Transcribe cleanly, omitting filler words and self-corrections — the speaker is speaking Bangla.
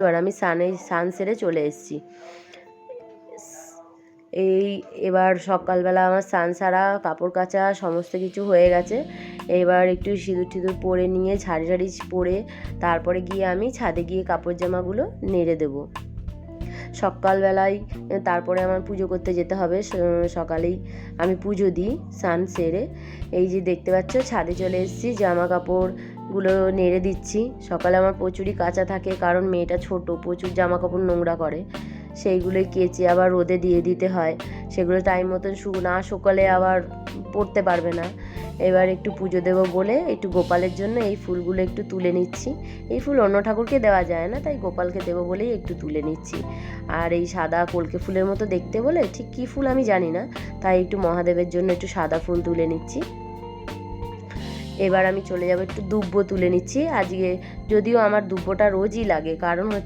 এবার আমি স্নান সেরে চলে এসেছি। এবার সকালবেলা আমার স্নান সারা, কাপড় কাচা সমস্ত কিছু হয়ে গেছে। এবার একটু সিঁদুর টিঁদুর পরে নিয়ে ঝাড়ি পরে তারপরে গিয়ে আমি ছাদে গিয়ে কাপড় জামাগুলো নেড়ে দেবো সকালবেলায়। তারপরে আমার পুজো করতে যেতে হবে। সকালেই আমি পুজো দিই স্নান সেরে। এই যে দেখতে পাচ্ছ ছাদে চলে এসেছি, জামা কাপড়গুলো নেড়ে দিচ্ছি। সকালে আমার প্রচুরই কাচা থাকে, কারণ মেয়েটা ছোট, প্রচুর জামা কাপড় নোংরা করে। সেইগুলোই কেচে আবার রোদে দিয়ে দিতে হয়। সেগুলো টাইম মতন না শুকালে আবার পরতে পারবে না। এবার একটু পুজো দেবো বলে একটু গোপালের জন্য এই ফুলগুলো একটু তুলে নিচ্ছি। এই ফুল অন্য ঠাকুরকে দেওয়া যায় না, তাই গোপালকে দেবো বলেই একটু তুলে নিচ্ছি। আর এই সাদা কলকে ফুলের মতো দেখতে বলে, ঠিক কী ফুল আমি জানি না, তাই একটু মহাদেবের জন্য একটু সাদা ফুল তুলে নিচ্ছি। এবার আমি চলে যাব, একটু দুব্বো তুলে নিচ্ছি আজকে। যদিও আমার দুব্বোটা রোজই লাগে, কারণ হচ্ছে